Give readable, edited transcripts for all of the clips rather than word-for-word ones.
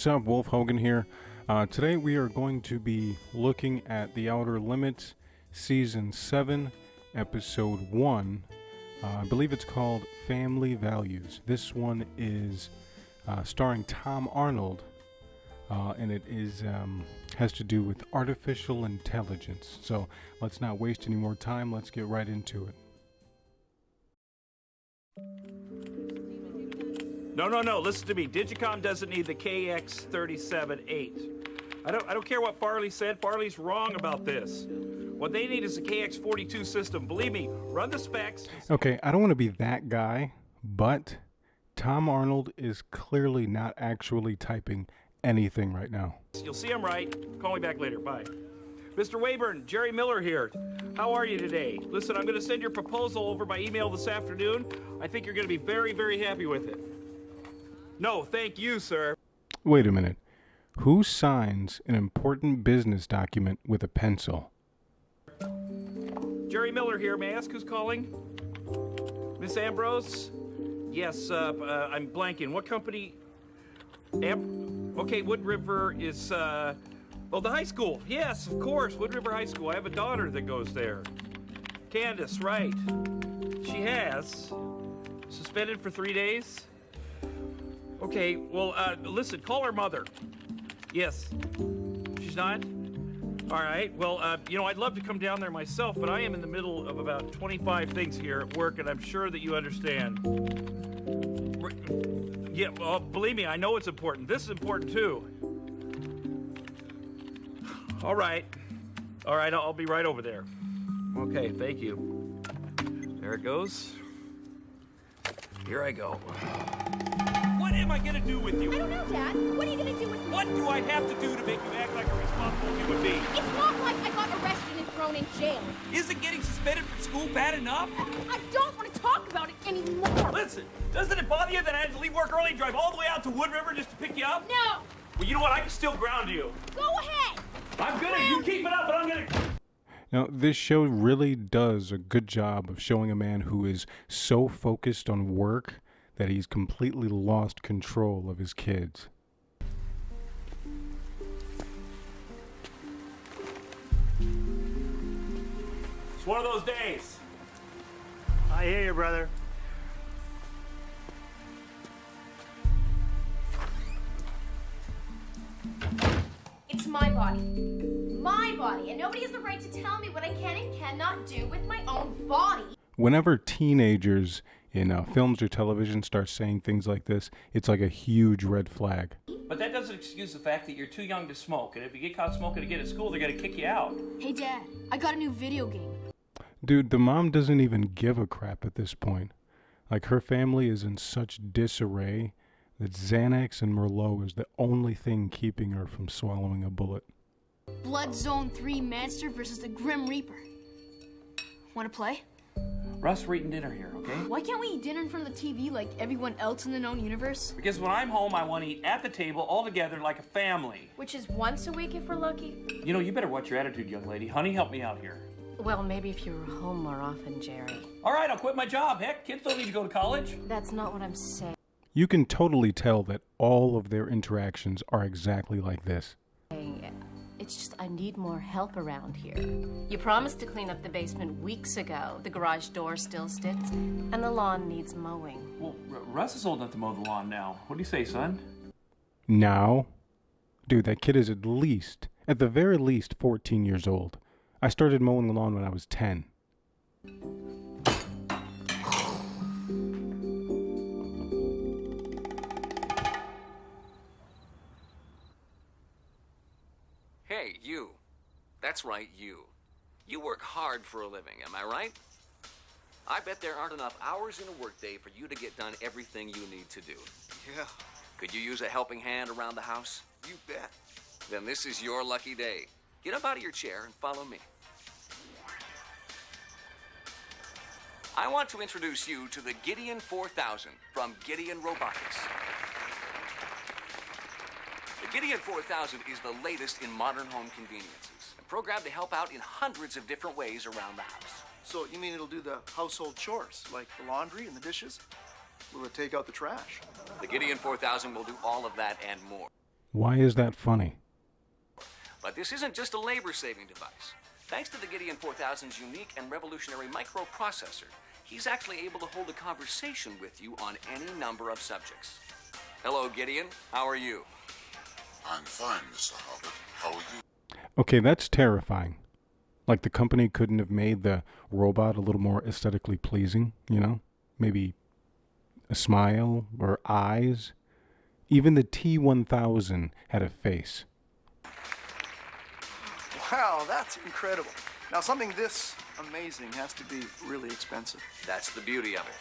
What's up? Wolf Hogan here. Today we are going to be looking at The Outer Limits, Season 7, Episode 1. I believe it's called Family Values. This one is starring Tom Arnold, and it is has to do with artificial intelligence. So let's not waste any more time. Let's get right into it. No. Listen to me. Digicom doesn't need the KX378. I don't care what Farley said. Farley's wrong about this. What they need is a KX42 system. Believe me, run the specs. Okay, I don't want to be that guy, but Tom Arnold is clearly not actually typing anything right now. You'll see I'm right. Call me back later. Bye. Mr. Wayburn, Jerry Miller here. How are you today? Listen, I'm going to send your proposal over by email this afternoon. I think you're going to be very, very happy with it. No, thank you, sir. Wait a minute. Who signs an important business document with a pencil? Jerry Miller here. May I ask who's calling? Miss Ambrose? Yes, I'm blanking. What company? Okay, Wood River is, the high school. Yes, of course, Wood River High School. I have a daughter that goes there. Candace, right. She has. Suspended for 3 days? Okay, well, listen, call her mother. Yes. She's not? All right, well, I'd love to come down there myself, but I am in the middle of about 25 things here at work, and I'm sure that you understand. Yeah, well, believe me, I know it's important. This is important, too. All right, I'll be right over there. Okay, thank you. There it goes. Here I go. What am I gonna do with you? I don't know, Dad. What are you gonna do with me? What do I have to do to make you act like a responsible human being? It's not like I got arrested and thrown in jail. Isn't getting suspended from school bad enough? I don't want to talk about it anymore. Listen, doesn't it bother you that I had to leave work early and drive all the way out to Wood River just to pick you up? No. Well, you know what? I can still ground you. Go ahead. I'm gonna. You keep it up, but I'm gonna. Now, this show really does a good job of showing a man who is so focused on work that he's completely lost control of his kids. It's one of those days. I hear you, brother. It's my body. My body. And nobody has the right to tell me what I can and cannot do with my own body. Whenever teenagers in films or television start saying things like this, it's like a huge red flag. But that doesn't excuse the fact that you're too young to smoke. And if you get caught smoking again at school, they're gonna kick you out. Hey, Dad. I got a new video game. Dude, the mom doesn't even give a crap at this point. Like, her family is in such disarray that Xanax and Merlot is the only thing keeping her from swallowing a bullet. Blood Zone 3 Monster versus the Grim Reaper. Want to play? Russ, we're eating dinner here, okay? Why can't we eat dinner in front of the TV like everyone else in the known universe? Because when I'm home, I want to eat at the table all together like a family. Which is once a week if we're lucky. You know, you better watch your attitude, young lady. Honey, help me out here. Well, maybe if you were home more often, Jerry. All right, I'll quit my job. Heck, kids don't need to go to college. That's not what I'm saying. You can totally tell that all of their interactions are exactly like this. It's just I need more help around here. You promised to clean up the basement weeks ago. The garage door still sticks, and the lawn needs mowing. Well, Russ is old enough to mow the lawn now. What do you say, son? Now? Dude, that kid is at the very least, 14 years old. I started mowing the lawn when I was 10. Hey, you. That's right, you. You work hard for a living, am I right? I bet there aren't enough hours in a workday for you to get done everything you need to do. Yeah, Could you use a helping hand around the house? you bet. Then this is your lucky day. Get up out of your chair and follow me. I want to introduce you to the Gideon 4000 from Gideon Robotics. The Gideon 4000 is the latest in modern home conveniences and programmed to help out in hundreds of different ways around the house. So you mean it'll do the household chores, like the laundry and the dishes? Will it take out the trash? The Gideon 4000 will do all of that and more. Why is that funny? But this isn't just a labor-saving device. Thanks to the Gideon 4000's unique and revolutionary microprocessor, he's actually able to hold a conversation with you on any number of subjects. Hello, Gideon. How are you? I'm fine, Mr. Howard. How are you? Okay, that's terrifying. Like the company couldn't have made the robot a little more aesthetically pleasing, you know? Maybe a smile or eyes. Even the T-1000 had a face. Wow, that's incredible. Now, something this amazing has to be really expensive. That's the beauty of it.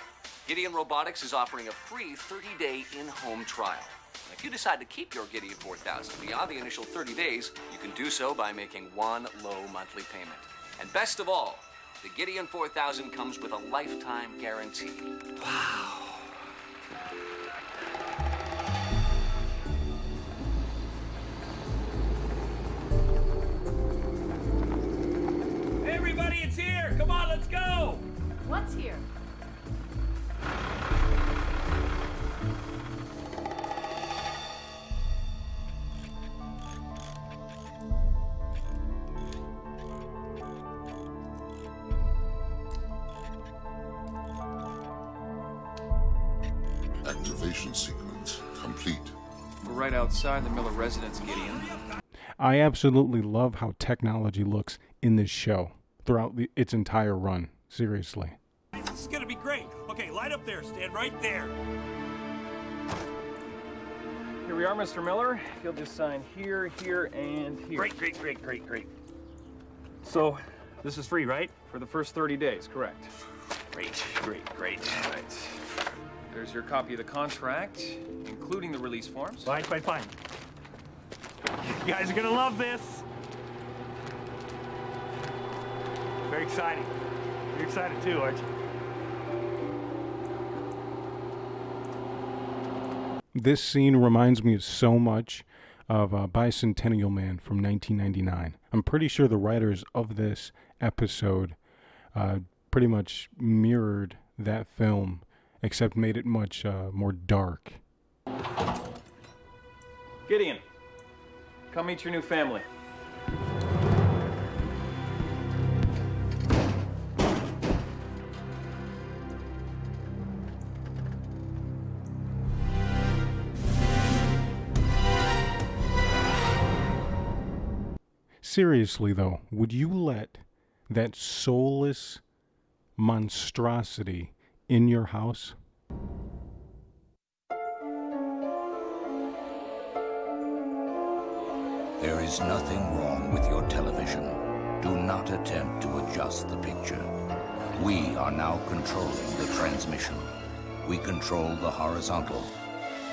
Gideon Robotics is offering a free 30-day in-home trial. And if you decide to keep your Gideon 4000 beyond the initial 30 days, you can do so by making one low monthly payment. And best of all, the Gideon 4000 comes with a lifetime guarantee. Wow. Hey, everybody, it's here! Come on, let's go! What's here? Activation sequence complete. We're right outside the Miller residence, Gideon. I absolutely love how technology looks in this show throughout its entire run. Seriously. This is gonna be great. Okay, light up there. Stand right there. Here we are, Mr. Miller. You'll just sign here, here, and here. Great. So, this is free, right? For the first 30 days, correct. Great. All right. There's your copy of the contract, including the release forms. Fine. You guys are gonna love this. Very exciting. You're excited too, aren't you? This scene reminds me so much of Bicentennial Man from 1999. I'm pretty sure the writers of this episode pretty much mirrored that film, except made it much more dark. Gideon, come meet your new family. Seriously, though, would you let that soulless monstrosity in your house? There is nothing wrong with your television. Do not attempt to adjust the picture. We are now controlling the transmission. We control the horizontal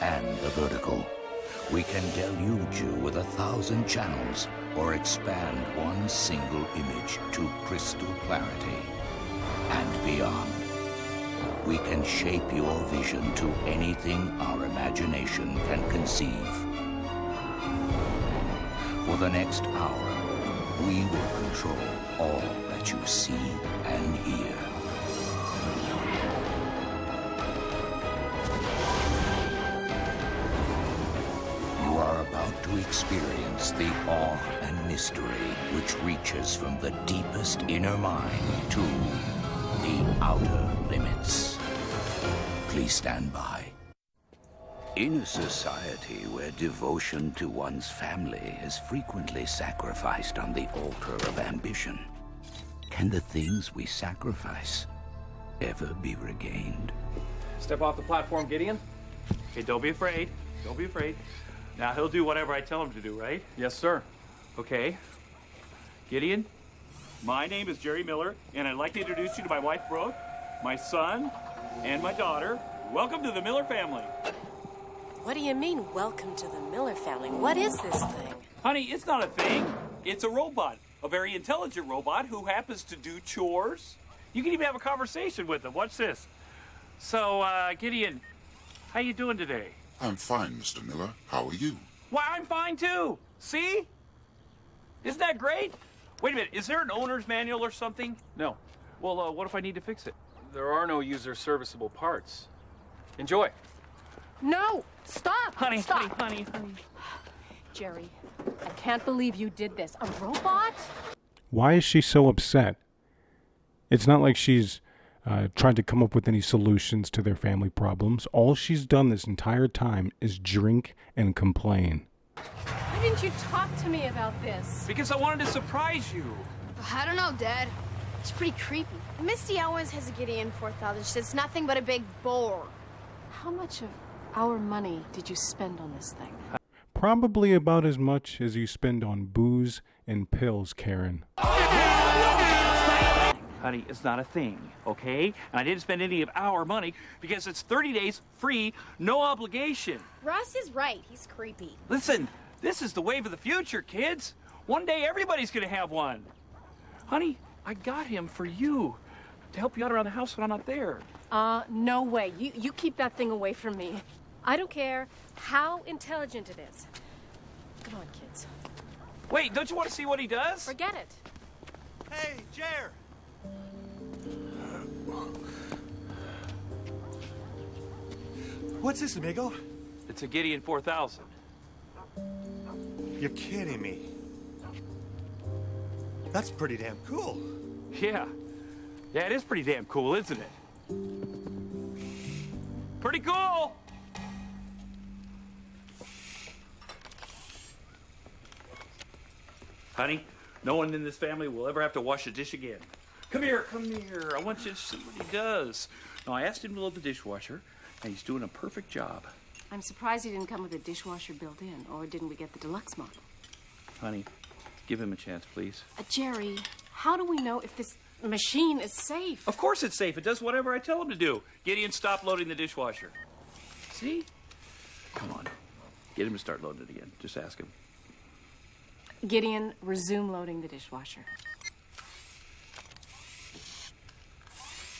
and the vertical. We can deluge you with 1,000 channels or expand one single image to crystal clarity and beyond. We can shape your vision to anything our imagination can conceive. For the next hour, we will control all that you see and hear. You are about to experience the awe and mystery which reaches from the deepest inner mind to the outer limits. Please stand by. In a society where devotion to one's family is frequently sacrificed on the altar of ambition, can the things we sacrifice ever be regained? Step off the platform, Gideon. Okay, don't be afraid. Now, he'll do whatever I tell him to do, right? Yes, sir. Okay. Gideon, my name is Jerry Miller, and I'd like to introduce you to my wife, Brooke, my son, and my daughter. Welcome to the Miller family. What do you mean, welcome to the Miller family? What is this thing? Honey, it's not a thing. It's a robot. A very intelligent robot who happens to do chores. You can even have a conversation with him. Watch this. So, Gideon, how you doing today? I'm fine, Mr. Miller. How are you? Why, I'm fine too. See? Isn't that great? Wait a minute, is there an owner's manual or something? No, Well, what if I need to fix it? there are no user-serviceable parts. Enjoy. No! Stop! Honey, Stop! honey. Jerry, I can't believe you did this. A robot? Why is she so upset? It's not like she's tried to come up with any solutions to their family problems. All she's done this entire time is drink and complain. Why didn't you talk to me about this? Because I wanted to surprise you. I don't know, Dad. It's pretty creepy. Misty always has a Gideon 4000. She says it's nothing but a big bore. How much of our money did you spend on this thing? Probably about as much as you spend on booze and pills, Karen. Honey, it's not a thing, okay? And I didn't spend any of our money because it's 30 days free, no obligation. Russ is right. He's creepy. Listen, this is the wave of the future, kids. One day everybody's gonna have one. Honey, I got him for you to help you out around the house when I'm not there. No way. You keep that thing away from me. I don't care how intelligent it is. Come on, kids. Wait, don't you want to see what he does? Forget it. Hey, Jer! What's this, amigo? It's a Gideon 4000. You're kidding me. That's pretty damn cool. Yeah. Yeah, it is pretty damn cool, isn't it? Pretty cool! Honey, no one in this family will ever have to wash a dish again. Come here, come here. I want you to see what he does. Now, I asked him to load the dishwasher, and he's doing a perfect job. I'm surprised he didn't come with a dishwasher built in, or didn't we get the deluxe model? Honey, give him a chance, please. Jerry, how do we know if this machine is safe? Of course it's safe. It does whatever I tell him to do. Gideon, stop loading the dishwasher. See? Come on. Get him to start loading it again. Just ask him. Gideon, resume loading the dishwasher.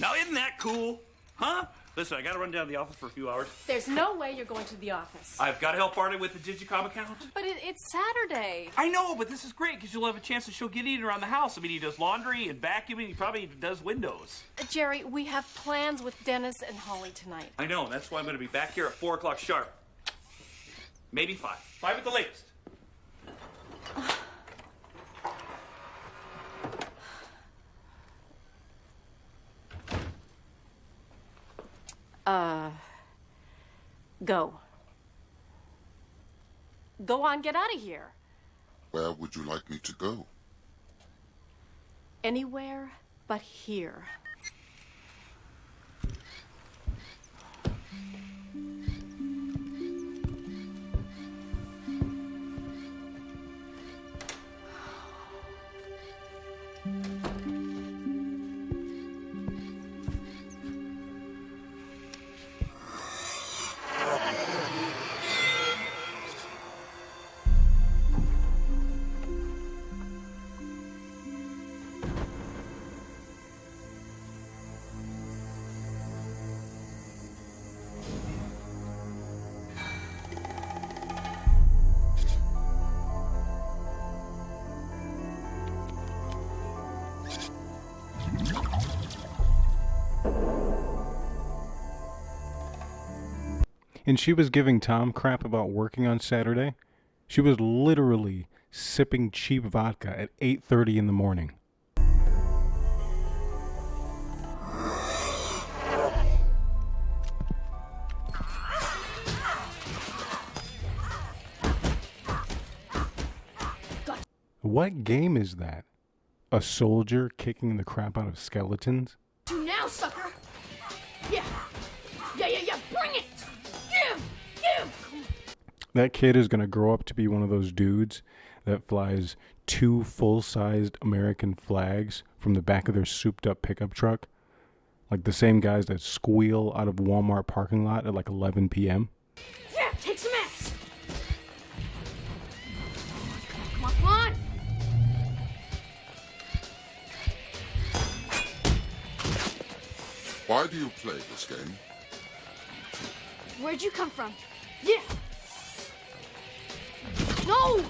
Now, isn't that cool? Huh? Listen, I gotta run down to the office for a few hours. There's no way you're going to the office. I've got to help Artie with the Digicom account. But it's Saturday. I know, but this is great because you'll have a chance to show Gideon around the house. I mean, he does laundry and vacuuming. He probably does windows. Jerry, we have plans with Dennis and Holly tonight. I know, and that's why I'm going to be back here at 4 o'clock sharp. Maybe 5. 5 at the latest. Go. Go on, get out of here. Where would you like me to go? Anywhere but here. And she was giving Tom crap about working on Saturday. She was literally sipping cheap vodka at 8:30 in the morning. What game is that? A soldier kicking the crap out of skeletons? Do now, sucker! Yeah! Bring it! Give! That kid is going to grow up to be one of those dudes that flies 2 full-sized American flags from the back of their souped-up pickup truck. Like the same guys that squeal out of Walmart parking lot at like 11 p.m. Yeah, take some ass! Come on! Why do you play this game? Where'd you come from? Yeah! No!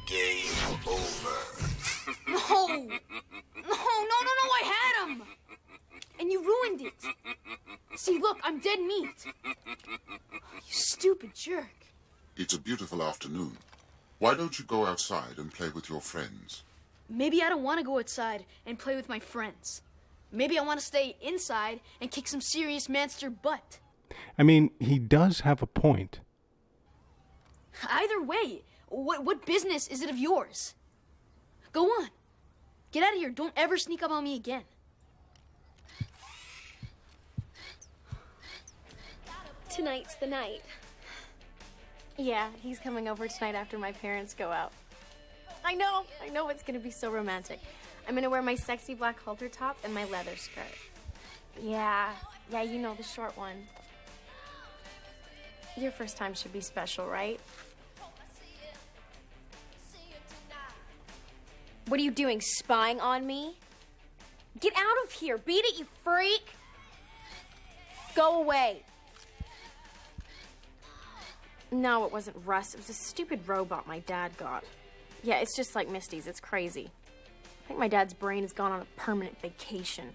Game over. No, I had him! And you ruined it. See, look, I'm dead meat. You stupid jerk. It's a beautiful afternoon. Why don't you go outside and play with your friends? Maybe I don't want to go outside and play with my friends. Maybe I want to stay inside and kick some serious monster butt. I mean, he does have a point. Either way, what business is it of yours? Go on. Get out of here. Don't ever sneak up on me again. Tonight's the night. Yeah, he's coming over tonight after my parents go out. I know it's gonna be so romantic. I'm gonna wear my sexy black halter top and my leather skirt. Yeah, you know, the short one. Your first time should be special, right? What are you doing, spying on me? Get out of here. Beat it, you freak. Go away. No, it wasn't Russ. It was a stupid robot my dad got. Yeah, it's just like Misty's. It's crazy. I think my dad's brain has gone on a permanent vacation.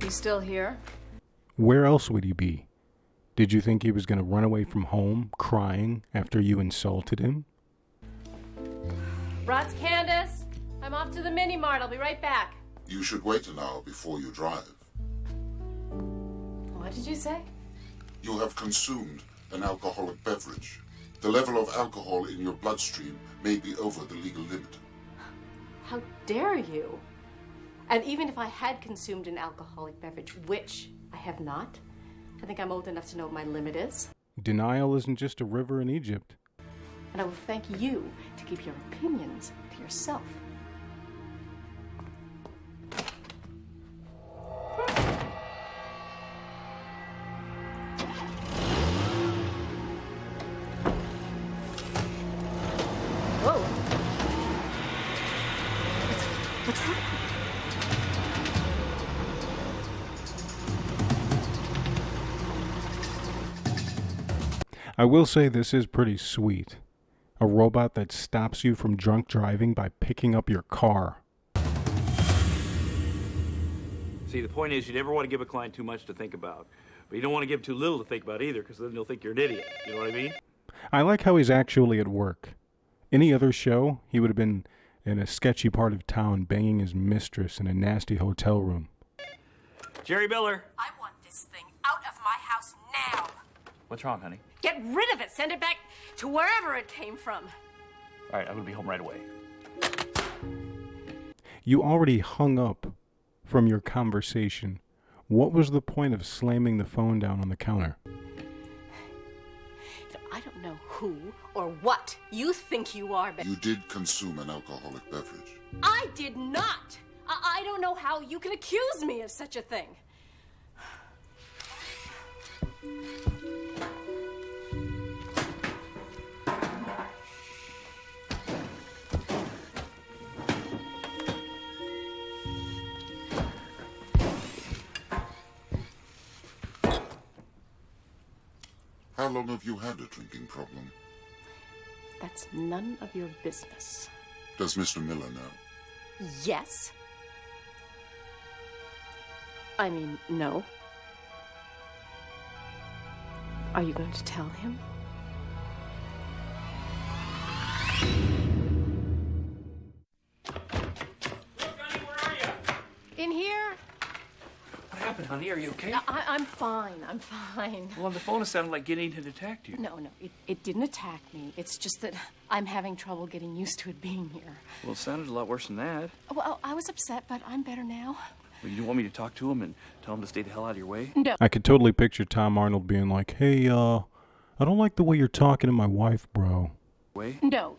He's still here? Where else would he be? Did you think he was going to run away from home, crying, after you insulted him? Rots, Candace! I'm off to the mini-mart. I'll be right back. You should wait an hour before you drive. What did you say? You have consumed an alcoholic beverage. The level of alcohol in your bloodstream may be over the legal limit. How dare you? And even if I had consumed an alcoholic beverage, which I have not, I think I'm old enough to know what my limit is. Denial isn't just a river in Egypt. And I will thank you to keep your opinions to yourself. Whoa. What's happening? I will say this is pretty sweet. A robot that stops you from drunk driving by picking up your car. See, the point is you never want to give a client too much to think about. But you don't want to give too little to think about either, because then they'll think you're an idiot. You know what I mean? I like how he's actually at work. Any other show, he would have been in a sketchy part of town banging his mistress in a nasty hotel room. Jerry Miller. I want this thing out of my house now. What's wrong, honey? Get rid of it. Send it back to wherever it came from. All right, I'm going to be home right away. You already hung up from your conversation. What was the point of slamming the phone down on the counter? I don't know who or what you think you are, but You did consume an alcoholic beverage. I did not. I don't know how you can accuse me of such a thing. How long have you had a drinking problem? That's none of your business. Does Mr. Miller know? Yes. I mean, no. Are you going to tell him? In here? What happened, honey? Are you okay? I'm fine. I'm fine. Well, on the phone it sounded like Gideon had attacked you. No, it didn't attack me. It's just that I'm having trouble getting used to it being here. Well, it sounded a lot worse than that. Well, I was upset, but I'm better now. Well, you don't want me to talk to him and tell him to stay the hell out of your way? No. I could totally picture Tom Arnold being like, hey, I don't like the way you're talking to my wife, bro. Way? No,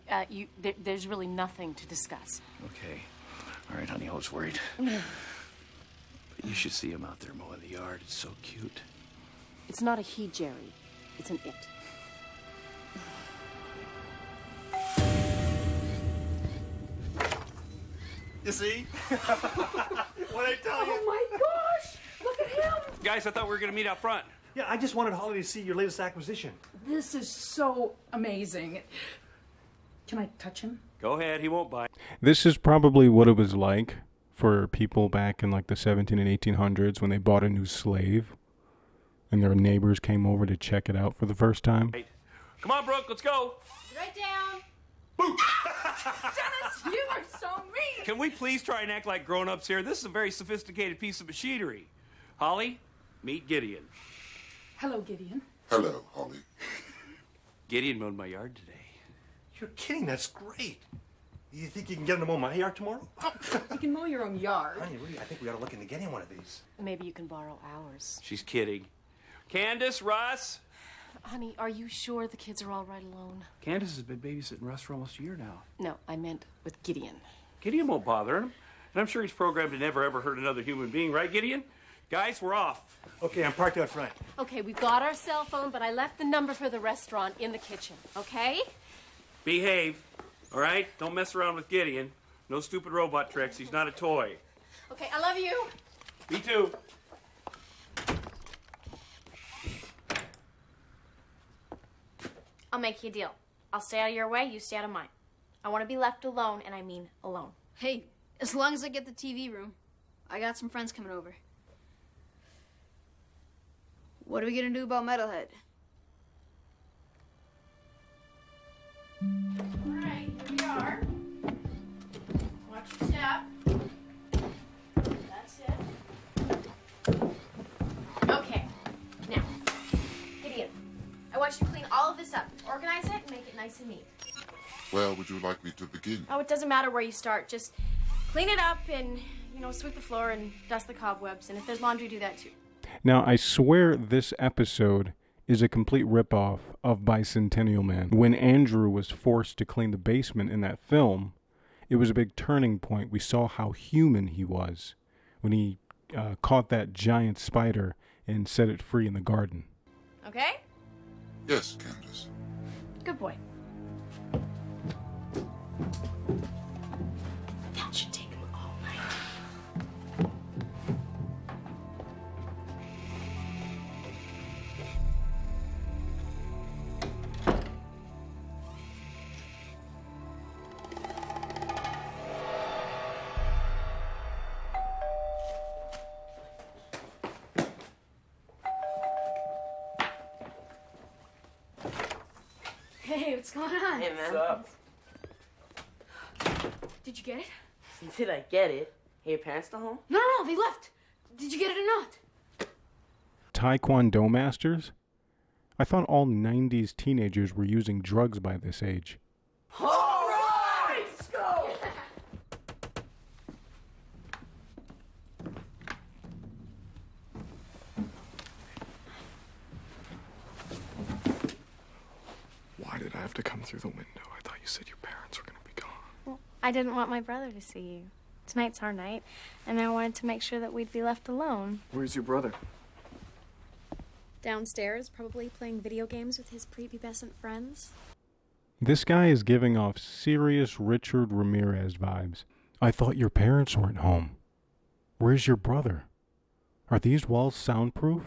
there's really nothing to discuss. Okay. All right, honey, I was worried. But you should see him out there mowing the yard. It's so cute. It's not a he, Jerry. It's an it. You see? What I tell you? Oh my gosh! Look at him! Guys, I thought we were going to meet out front. Yeah, I just wanted Holly to see your latest acquisition. This is so amazing. Can I touch him? Go ahead, he won't bite. This is probably what it was like for people back in like the 17 and 1800s when they bought a new slave and their neighbors came over to check it out for the first time. Come on, Brooke, let's go. Right down. Dennis, you are so mean! Can we please try and act like grown-ups here? This is a very sophisticated piece of machinery. Holly, meet Gideon. Hello, Gideon. Hello, Holly. Gideon mowed my yard today. You're kidding, that's great. You think you can get him to mow my yard tomorrow? You can mow your own yard. Honey, really, I think we ought to look into getting one of these. Maybe you can borrow ours. She's kidding. Candace, Russ. Honey, are you sure the kids are all right alone? Candace has been babysitting Russ for almost a year now. No, I meant with Gideon. Gideon won't bother him. And I'm sure he's programmed to never, ever hurt another human being. Right, Gideon? Guys, we're off. Okay, I'm parked out front. Okay, we got our cell phone, but I left the number for the restaurant in the kitchen, okay? Behave, all right? Don't mess around with Gideon. No stupid robot tricks. He's not a toy. Okay, I love you. Me too. I'll make you a deal. I'll stay out of your way, you stay out of mine. I want to be left alone, and I mean alone. Hey, as long as I get the TV room, I got some friends coming over. What are we gonna do about Metalhead? Alright, here we are. Watch your step. That's it. Okay, now, Gideon, I want you to clean all of this up. Organize it and make it nice and neat. Where would you like me to begin? Oh, it doesn't matter where you start. Just clean it up and, sweep the floor and dust the cobwebs. And if there's laundry, do that too. Now, I swear this episode is a complete ripoff of Bicentennial Man. When Andrew was forced to clean the basement in that film, it was a big turning point. We saw how human he was when he caught that giant spider and set it free in the garden. Okay? Yes, Candace. Good boy. That should take him all night. Hey, what's going on? Hey, man. What's up? Did you get it? Did I get it? Hey, your parents still home? No, they left. Did you get it or not? Taekwondo masters? I thought all 90s teenagers were using drugs by this age. All right, let's go. Why did I have to come through the window? I thought you said your parents were going to be gone. Well, I didn't want my brother to see you. Tonight's our night, and I wanted to make sure that we'd be left alone. Where's your brother? Downstairs, probably playing video games with his prepubescent friends. This guy is giving off serious Richard Ramirez vibes. I thought your parents weren't home. Where's your brother? Are these walls soundproof?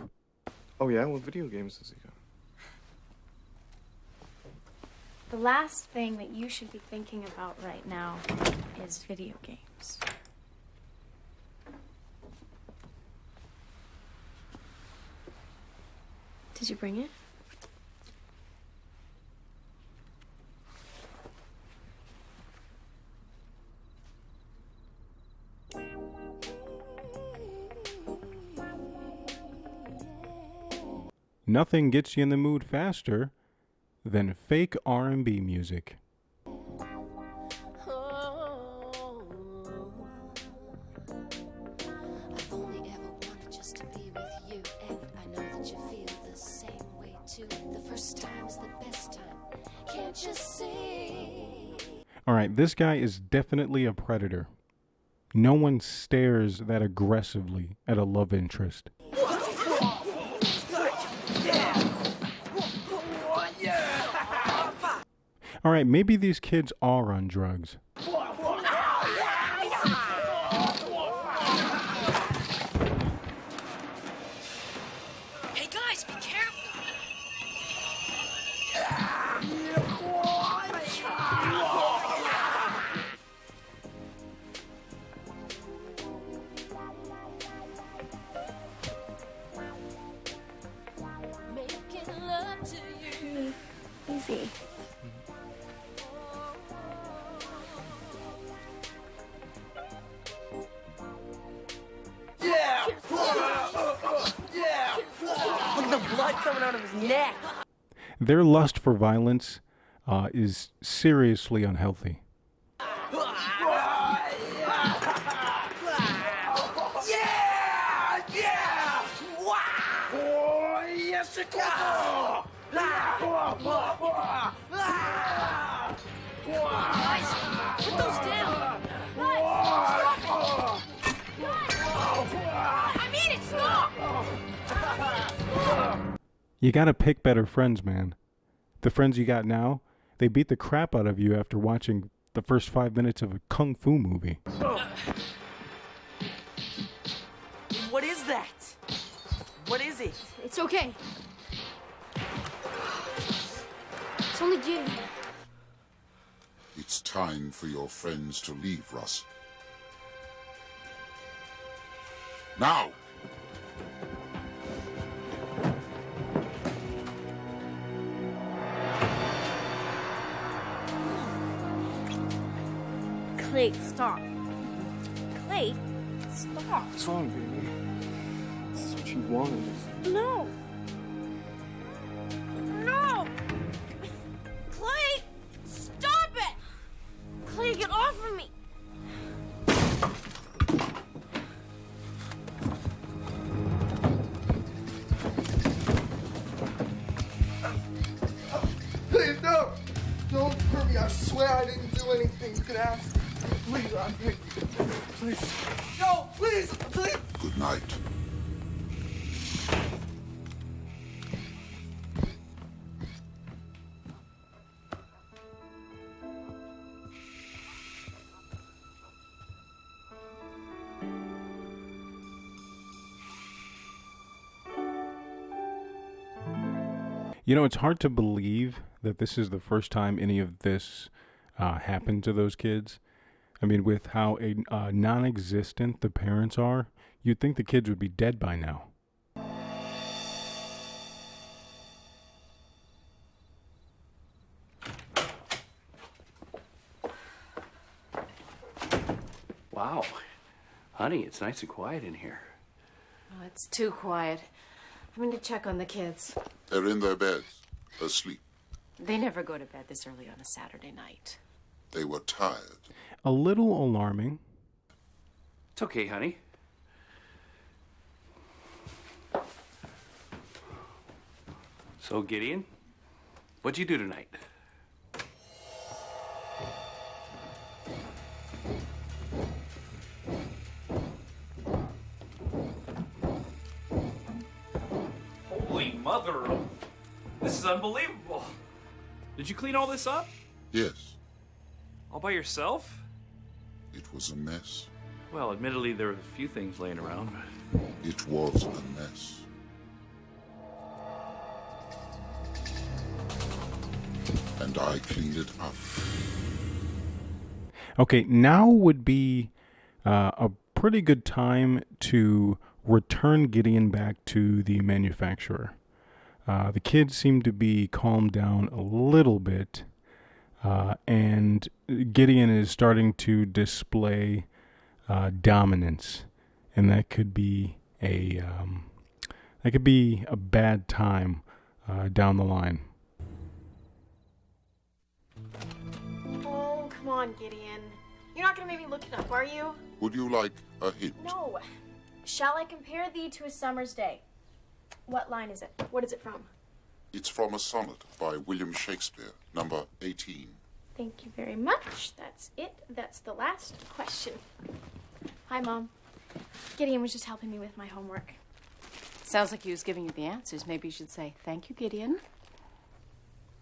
Oh, yeah? What video games does he got? The last thing that you should be thinking about right now is video games. Did you bring it? Nothing gets you in the mood faster than fake R&B music. I've only ever wanted just to be with you, and I know that you feel the same way too. The first time is the best time, can't you see? Alright, this guy is definitely a predator. No one stares that aggressively at a love interest. All right, maybe these kids are on drugs. Hey guys, be careful. Making love to you. Easy. Yeah! Yeah! Look at the blood coming out of his neck. Their lust for violence is seriously unhealthy. Yeah! Yeah! Wow! Oh, yes, it goes! Guys, put those down. I mean it, stop! You gotta pick better friends, man. The friends you got now, they beat the crap out of you after watching the first 5 minutes of a kung fu movie. What is that? What is it? It's okay. It's only Gideon. It's time for your friends to leave, Russ. Now! Clay, stop. Clay, stop. What's wrong, baby? This is what you wanted. No. No. Clay, stop it. Clay, get off of me. Please, no! Don't hurt me. I swear I didn't do anything. You can ask. Please, I beg you. Please. No, please, please. Good night. You know, it's hard to believe that this is the first time any of this happened to those kids. I mean, with how non-existent the parents are, you'd think the kids would be dead by now. Wow. Honey, it's nice and quiet in here. Oh, it's too quiet. I'm going to check on the kids. They're in their beds, asleep. They never go to bed this early on a Saturday night. They were tired. A little alarming. It's okay, honey. So, Gideon, what'd you do tonight? Holy mother of... This is unbelievable. Did you clean all this up? Yes, All by yourself? it was a mess. Well, admittedly, there were a few things laying around, but... It was a mess. And I cleaned it up. Okay, now would be a pretty good time to return Gideon back to the manufacturer. The kids seem to be calmed down a little bit, and Gideon is starting to display dominance, and that could be a bad time down the line. Oh, come on, Gideon. You're not gonna make me look it up, are you? Would you like a hint? No. Shall I compare thee to a summer's day? What line is it? What is it from? It's from a sonnet by William Shakespeare, number 18. Thank you very much. That's it. That's the last question. Hi, Mom. Gideon was just helping me with my homework. Sounds like he was giving you the answers. Maybe you should say, thank you, Gideon.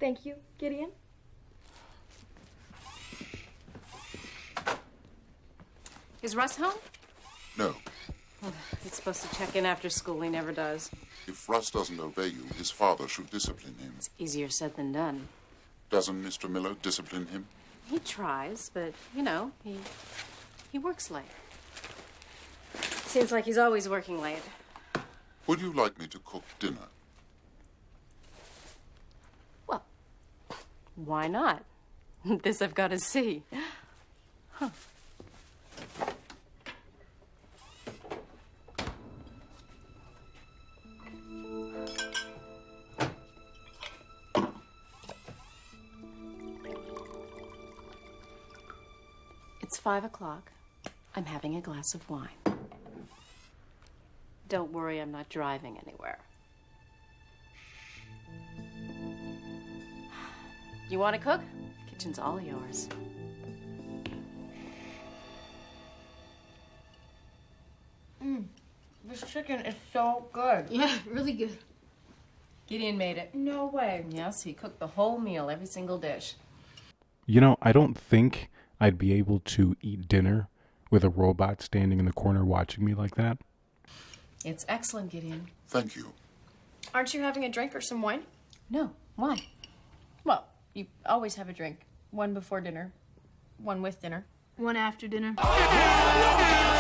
Thank you, Gideon. Is Russ home? No. He's supposed to check in after school. He never does. If Russ doesn't obey you, his father should discipline him. It's easier said than done. Doesn't Mr. Miller discipline him? He tries, but, you know, he works late. Seems like he's always working late. Would you like me to cook dinner? Well, why not? This I've got to see. Huh. It's 5 o'clock. I'm having a glass of wine. Don't worry, I'm not driving anywhere. You want to cook? Kitchen's all yours. This chicken is so good. Yeah, really good. Gideon made it. No way. Yes, he cooked the whole meal, every single dish. You know, I don't think I'd be able to eat dinner with a robot standing in the corner watching me like that. It's excellent, Gideon. Thank you. Aren't you having a drink or some wine? No. Why? Well, you always have a drink. One before dinner, one with dinner, one after dinner. I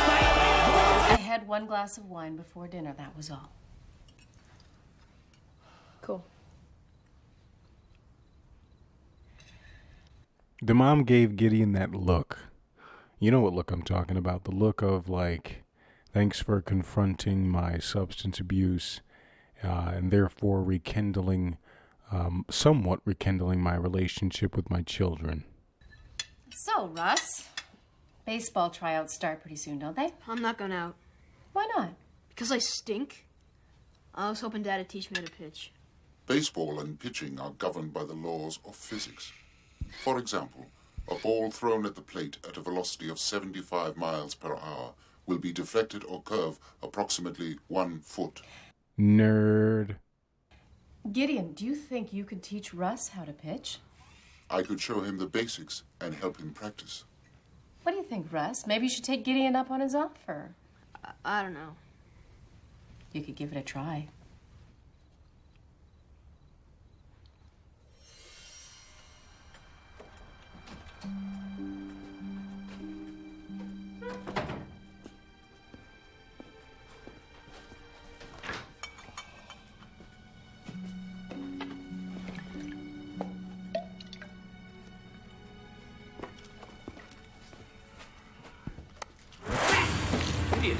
had one glass of wine before dinner, that was all. Cool. The mom gave Gideon that look. You know what look I'm talking about. The look of like, thanks for confronting my substance abuse and therefore somewhat rekindling my relationship with my children. So, Russ, baseball tryouts start pretty soon, don't they? I'm not going out. Why not? Because I stink. I was hoping Dad would teach me how to pitch. Baseball and pitching are governed by the laws of physics. For example, a ball thrown at the plate at a velocity of 75 miles per hour will be deflected or curve approximately 1 foot. Nerd. Gideon, do you think you could teach Russ how to pitch? I could show him the basics and help him practice. What do you think, Russ? Maybe you should take Gideon up on his offer. I don't know. You could give it a try. Idiot.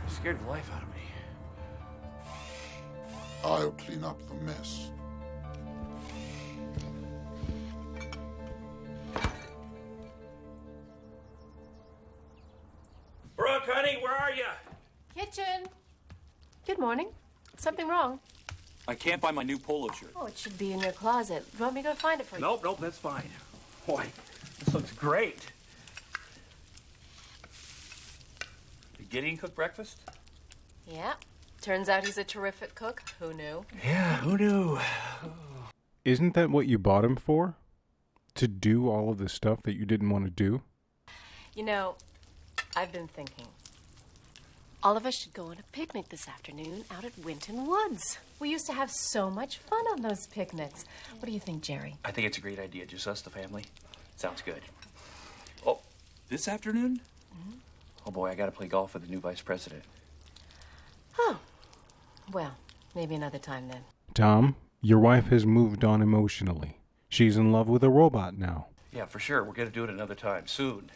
Scared the life out of me. I'll clean up the mess. Brooke, honey, where are you? Kitchen. Good morning. Something wrong? I can't find my new polo shirt. Oh, it should be in your closet. Do you want me to go find it for you? Nope, that's fine. Boy, this looks great. Did Gideon cook breakfast? Yeah. Turns out he's a terrific cook. Who knew? Yeah, who knew? Isn't that what you bought him for? To do all of the stuff that you didn't want to do? You know, I've been thinking. All of us should go on a picnic this afternoon out at Winton Woods. We used to have so much fun on those picnics. What do you think, Jerry? I think it's a great idea. Just us, the family. Sounds good. Oh, this afternoon? Mm-hmm. Oh, boy, I got to play golf with the new vice president. Oh, well, maybe another time then. Tom, your wife has moved on emotionally. She's in love with a robot now. Yeah, for sure. We're going to do it another time, soon.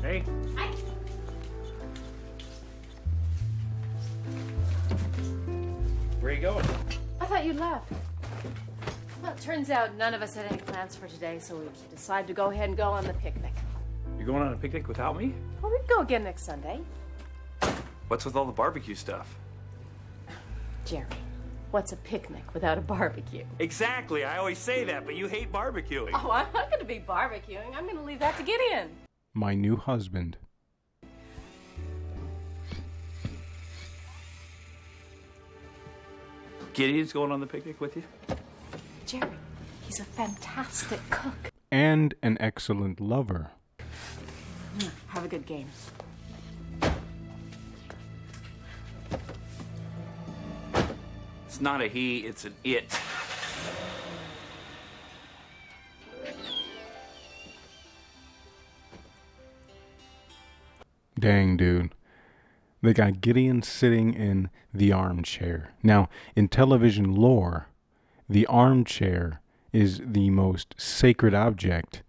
Hey. Hi. Where are you going? I thought you'd left. Well, it turns out none of us had any plans for today, so we decided to go ahead and go on the picnic. You're going on a picnic without me? Well, we'd go again next Sunday. What's with all the barbecue stuff? Jerry, what's a picnic without a barbecue? Exactly. I always say that, but you hate barbecuing. Oh, I'm not going to be barbecuing. I'm going to leave that to Gideon. My new husband. Gideon's going on the picnic with you? Jerry, he's a fantastic cook. And an excellent lover. Have a good game. It's not a he, it's an it. Dang, dude. They got Gideon sitting in the armchair. Now, in television lore, the armchair is the most sacred object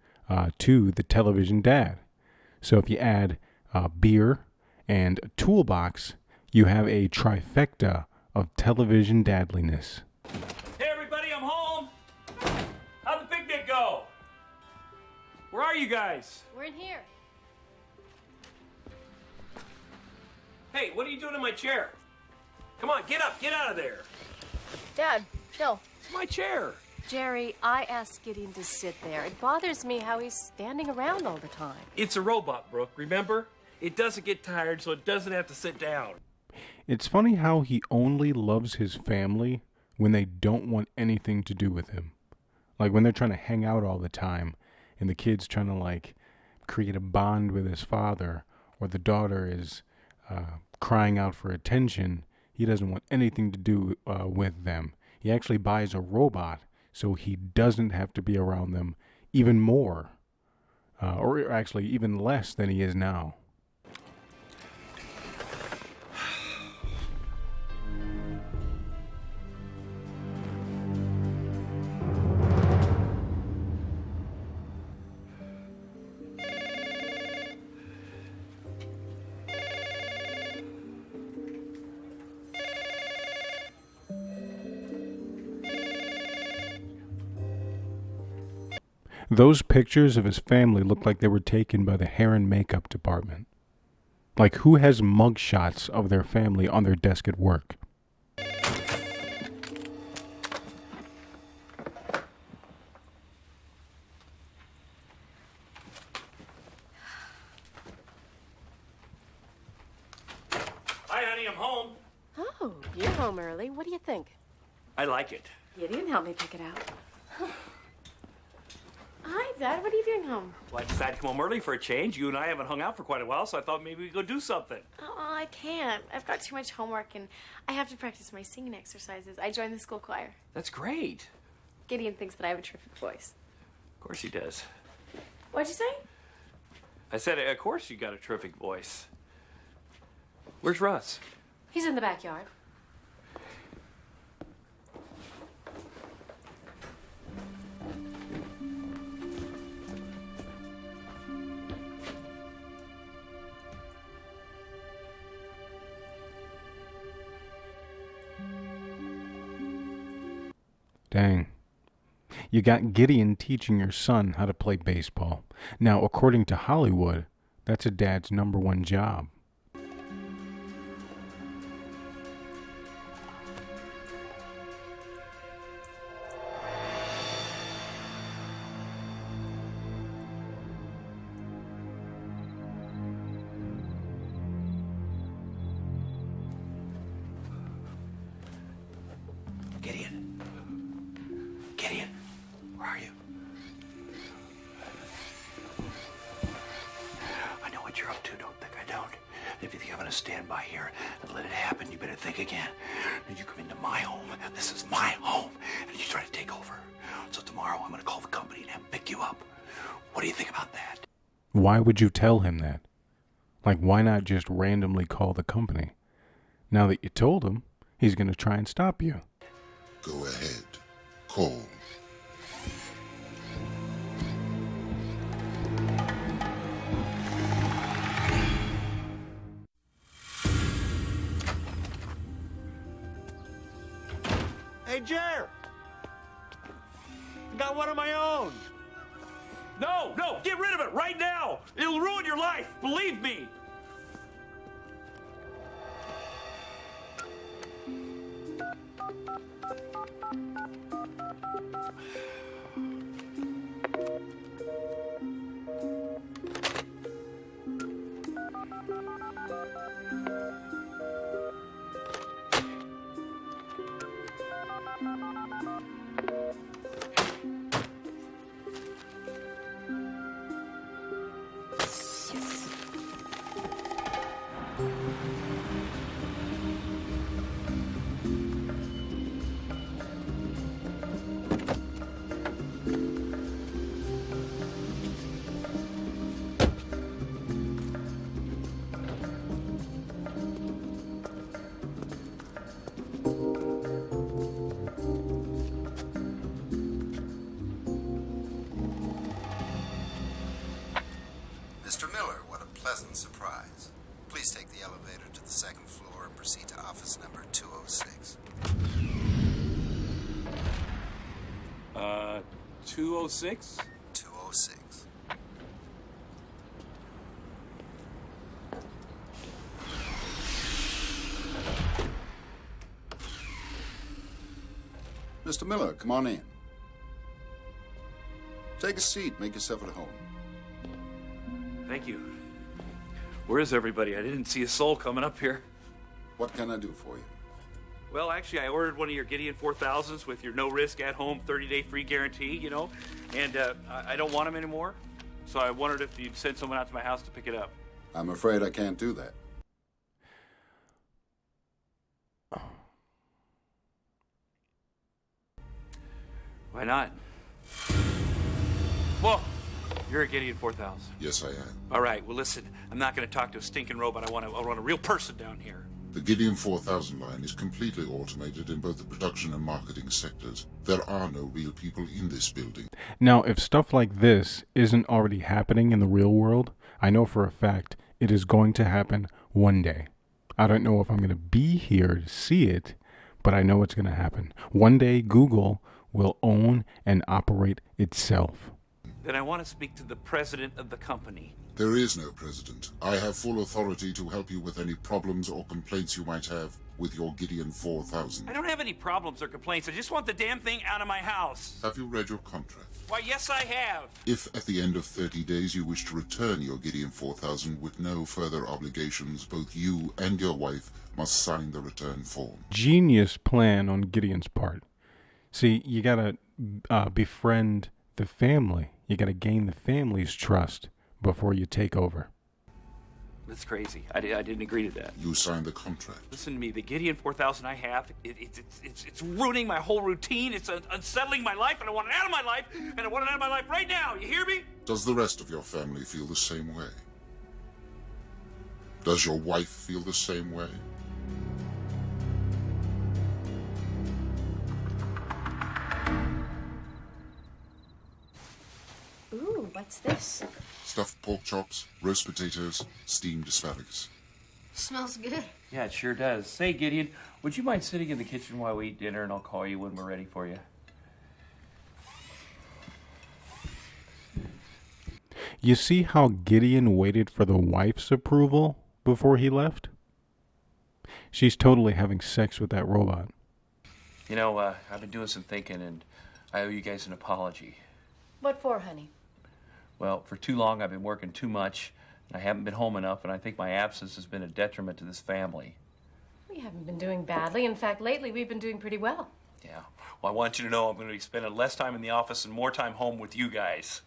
to the television dad. So if you add beer and a toolbox, you have a trifecta of television dadliness. Hey, everybody, I'm home. How'd the picnic go? Where are you guys? We're in here. Hey, what are you doing in my chair? Come on, get up, get out of there. Dad, chill. It's my chair. Jerry, I asked Gideon to sit there. It bothers me how he's standing around all the time. It's a robot, Brooke, remember? It doesn't get tired, so it doesn't have to sit down. It's funny how he only loves his family when they don't want anything to do with him. Like when they're trying to hang out all the time and the kid's trying to like create a bond with his father, or the daughter is crying out for attention, he doesn't want anything to do with them. He actually buys a robot so he doesn't have to be around them even more, or actually even less than he is now. Those pictures of his family look like they were taken by the hair and makeup department. Like, who has mugshots of their family on their desk at work? Hi, honey, I'm home. Oh, you're home early. What do you think? I like it. Gideon, help me pick it out. Hi, Dad. What are you doing home? Well, I decided to come home early for a change. You and I haven't hung out for quite a while, so I thought maybe we'd go do something. Oh, I can't. I've got too much homework, and I have to practice my singing exercises. I joined the school choir. That's great. Gideon thinks that I have a terrific voice. Of course he does. What'd you say? I said, of course you got a terrific voice. Where's Russ? He's in the backyard. Dang. You got Gideon teaching your son how to play baseball. Now, according to Hollywood, that's a dad's #1 job. Gideon, where are you? I know what you're up to. Don't think I don't. If you think I'm going to stand by here and let it happen, you better think again. You come into my home. This is my home. And you try to take over. So tomorrow I'm going to call the company and have them pick you up. What do you think about that? Why would you tell him that? Like, why not just randomly call the company? Now that you told him, he's going to try and stop you. Go ahead. Call. Hey, Jer! Got one of my own. No, get rid of it right now. It'll ruin your life, believe me. office number 206. 206? 206. Mr. Miller, come on in. Take a seat. Make yourself at home. Thank you. Where is everybody? I didn't see a soul coming up here. What can I do for you? Well, actually, I ordered one of your Gideon 4000s with your no-risk at-home 30-day free guarantee, you know, and I don't want them anymore. So I wondered if you'd send someone out to my house to pick it up. I'm afraid I can't do that. Why not? Whoa! You're a Gideon 4000. Yes, I am. All right, well, listen, I'm not going to talk to a stinking robot. I want a real person down here. The Gideon 4000 line is completely automated in both the production and marketing sectors. There are no real people in this building. Now, if stuff like this isn't already happening in the real world, I know for a fact it is going to happen one day. I don't know if I'm going to be here to see it, but I know it's going to happen. One day, Google will own and operate itself. Then I want to speak to the president of the company. There is no president. I have full authority to help you with any problems or complaints you might have with your Gideon 4000. I don't have any problems or complaints. I just want the damn thing out of my house. Have you read your contract? Why, yes, I have. If at the end of 30 days you wish to return your Gideon 4000 with no further obligations, both you and your wife must sign the return form. Genius plan on Gideon's part. See, you gotta befriend the family. You gotta gain the family's trust before you take over. That's crazy. I didn't agree to that. You signed the contract. Listen to me. The Gideon 4000 I have, it's ruining my whole routine. It's unsettling my life, and I want it out of my life, and I want it out of my life right now. You hear me? Does the rest of your family feel the same way? Does your wife feel the same way? Ooh, what's this? Stuffed pork chops, roast potatoes, steamed asparagus. Smells good. Yeah, it sure does. Say, Gideon, would you mind sitting in the kitchen while we eat dinner, and I'll call you when we're ready for you? You see how Gideon waited for the wife's approval before he left? She's totally having sex with that robot. You know, I've been doing some thinking, and I owe you guys an apology. What for, honey? Well, for too long I've been working too much, and I haven't been home enough, and I think my absence has been a detriment to this family. We haven't been doing badly. In fact, lately we've been doing pretty well. Yeah. Well, I want you to know I'm going to be spending less time in the office and more time home with you guys.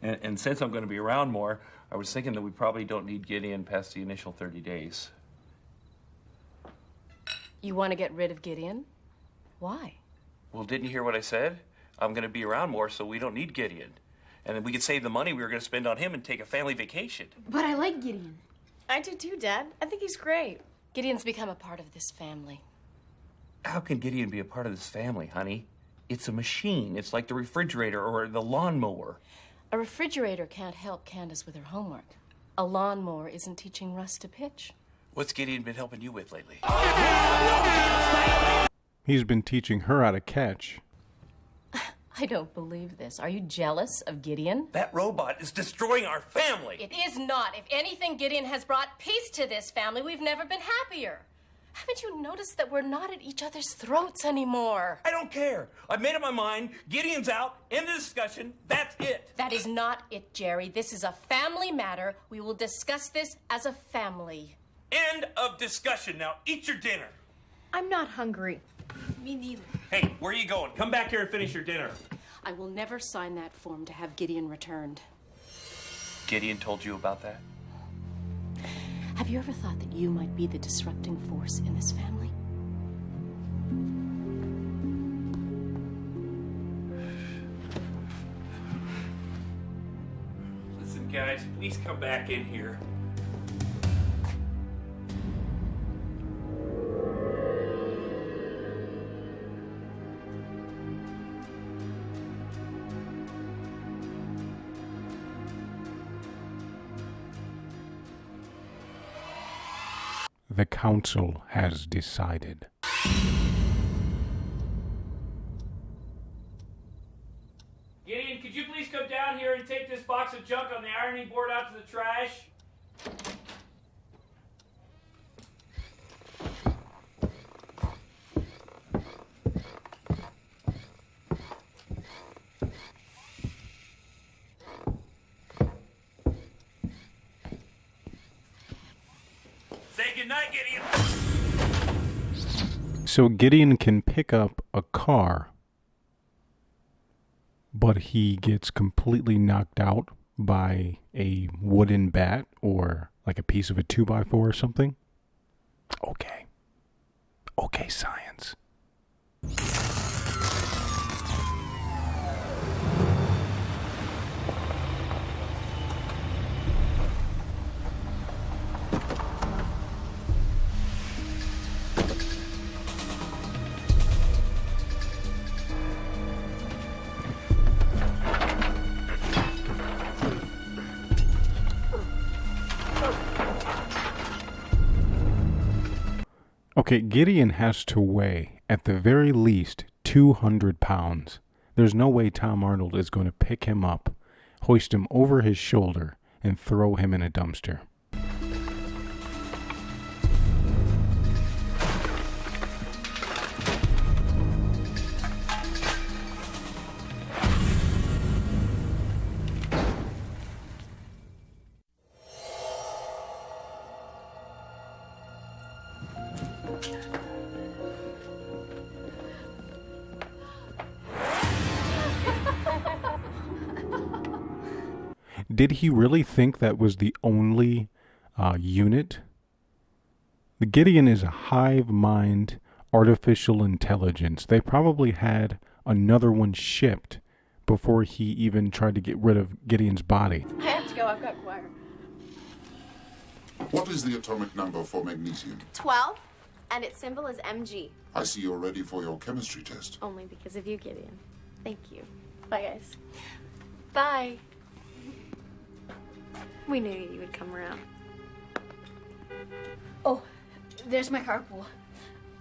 And since I'm going to be around more, I was thinking that we probably don't need Gideon past the initial 30 days. You want to get rid of Gideon? Why? Well, didn't you hear what I said? I'm going to be around more, so we don't need Gideon. And then we could save the money we were going to spend on him and take a family vacation. But I like Gideon. I do too, Dad. I think he's great. Gideon's become a part of this family. How can Gideon be a part of this family, honey? It's a machine. It's like the refrigerator or the lawnmower. A refrigerator can't help Candace with her homework. A lawnmower isn't teaching Russ to pitch. What's Gideon been helping you with lately? He's been teaching her how to catch. I don't believe this. Are you jealous of Gideon? That robot is destroying our family. It is not. If anything, Gideon has brought peace to this family. We've never been happier. Haven't you noticed that we're not at each other's throats anymore? I don't care. I've made up my mind. Gideon's out. End of discussion. That's it. That is not it, Jerry. This is a family matter. We will discuss this as a family. End of discussion. Now eat your dinner. I'm not hungry. Me neither. Hey, where are you going? Come back here and finish your dinner. I will never sign that form to have Gideon returned. Gideon told you about that? Have you ever thought that you might be the disrupting force in this family? Listen, guys, please come back in here. the council has decided. Gideon, could you please come down here and take this box of junk on the ironing board out to the trash? Say goodnight, Gideon. So Gideon can pick up a car, but he gets completely knocked out by a wooden bat or like a piece of a 2x4 or something. Okay, science. Okay, Gideon has to weigh, at the very least, 200 pounds. There's no way Tom Arnold is going to pick him up, hoist him over his shoulder, and throw him in a dumpster. Did he really think that was the only unit? The Gideon is a hive mind artificial intelligence. They probably had another one shipped before he even tried to get rid of Gideon's body. I have to go. I've got choir. What is the atomic number for magnesium? 12, and its symbol is Mg. I see you're ready for your chemistry test. Only because of you, Gideon. Thank you. Bye, guys. Bye. We knew you would come around. Oh, there's my carpool.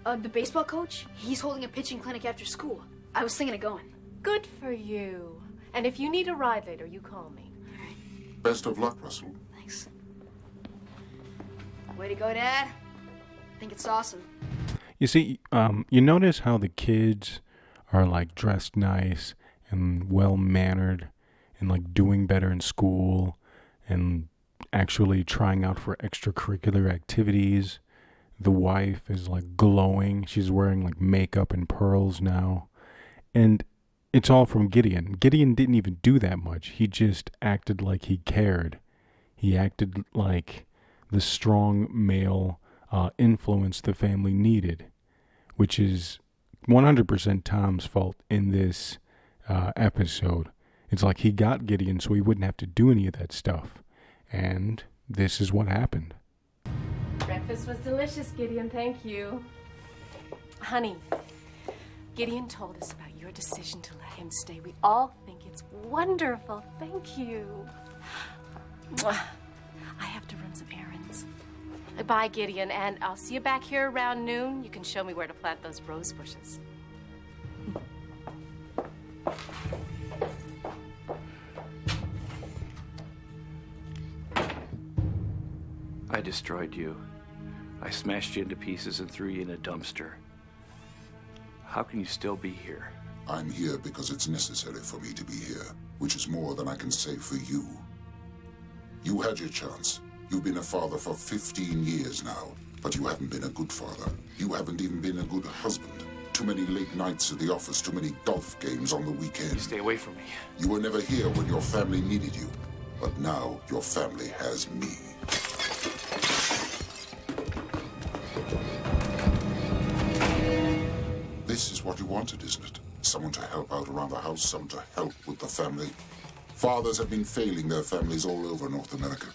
The baseball coach, he's holding a pitching clinic after school. I was thinking of going. Good for you. And if you need a ride later, you call me. Best of luck, Russell. Thanks. Way to go, Dad. I think it's awesome. You see, you notice how the kids are like dressed nice and well-mannered and like doing better in school and actually trying out for extracurricular activities. The wife is like glowing. She's wearing like makeup and pearls now. And it's all from Gideon. Gideon didn't even do that much. He just acted like he cared. He acted like the strong male influence the family needed, which is 100% Tom's fault in this episode. It's like he got Gideon so he wouldn't have to do any of that stuff. And this is what happened. Breakfast was delicious, Gideon. Thank you. Honey, Gideon told us about your decision to let him stay. We all think it's wonderful. Thank you. Mwah. I have to run some errands. Bye, Gideon, and I'll see you back here around noon. You can show me where to plant those rose bushes. I destroyed you. I smashed you into pieces and threw you in a dumpster. How can you still be here? I'm here because it's necessary for me to be here, which is more than I can say for you. You had your chance. You've been a father for 15 years now, but you haven't been a good father. You haven't even been a good husband. Too many late nights at the office, too many golf games on the weekend. Stay away from me. You were never here when your family needed you, but now your family has me. This is what you wanted, isn't it? Someone to help out around the house, someone to help with the family. Fathers have been failing their families all over North America.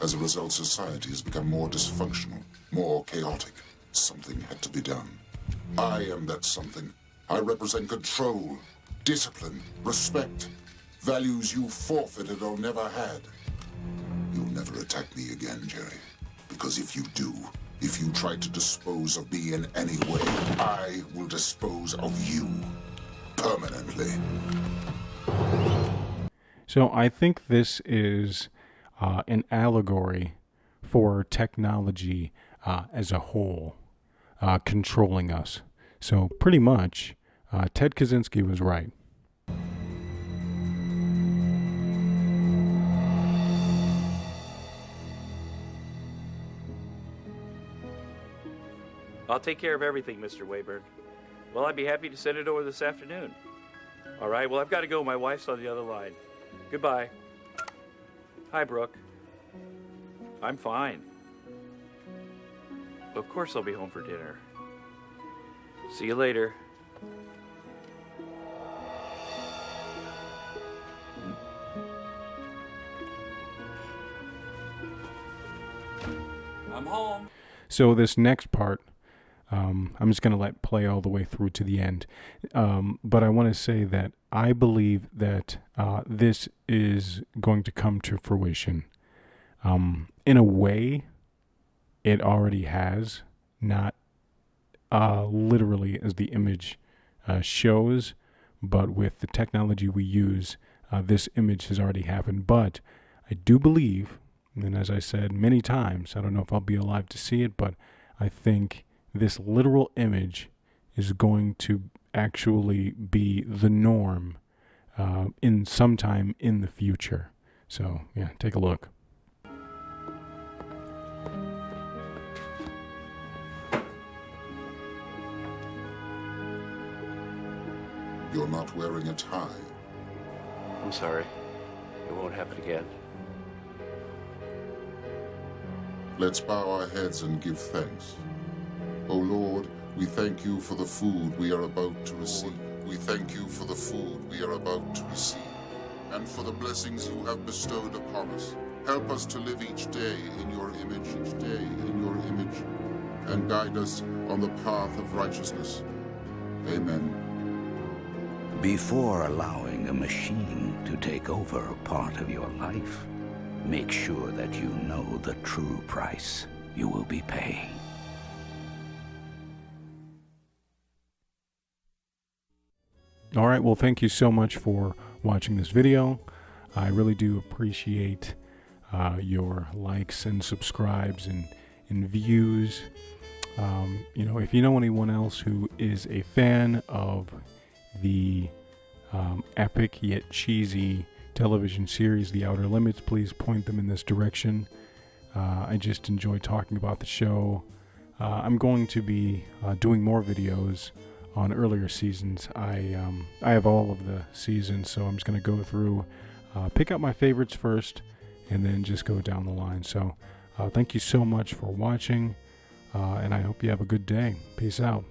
As a result, society has become more dysfunctional, more chaotic. Something had to be done. I am that something. I represent control, discipline, respect, values you forfeited or never had. You'll never attack me again, Jerry, because if you do, If you try to dispose of me in any way, I will dispose of you permanently. So I think this is an allegory for technology as a whole controlling us. So pretty much, Ted Kaczynski was right. I'll take care of everything, Mr. Wayburn. Well, I'd be happy to send it over this afternoon. All right, well, I've got to go. My wife's on the other line. Goodbye. Hi, Brooke. I'm fine. Of course I'll be home for dinner. See you later. I'm home. So this next part, I'm just going to let play all the way through to the end. But I want to say that I believe that this is going to come to fruition. In a way, it already has, not literally as the image shows, but with the technology we use, this image has already happened. But I do believe, and as I said many times, I don't know if I'll be alive to see it, but I think this literal image is going to actually be the norm in sometime in the future. So yeah, take a look. You're not wearing a tie. I'm sorry. It won't happen again. Let's bow our heads and give thanks. O Lord, we thank you for the food we are about to receive. We thank you for the food we are about to receive, and for the blessings you have bestowed upon us. Help us to live each day in your image, and guide us on the path of righteousness. Amen. Before allowing a machine to take over a part of your life, make sure that you know the true price you will be paying. All right, well, thank you so much for watching this video. I really do appreciate your likes and subscribes and views. If you know anyone else who is a fan of the epic yet cheesy television series The Outer Limits, please point them in this direction. I just enjoy talking about the show. I'm going to be doing more videos on earlier seasons. I have all of the seasons, so I'm just going to go through, pick out my favorites first, and then just go down the line. So thank you so much for watching, and I hope you have a good day. Peace out.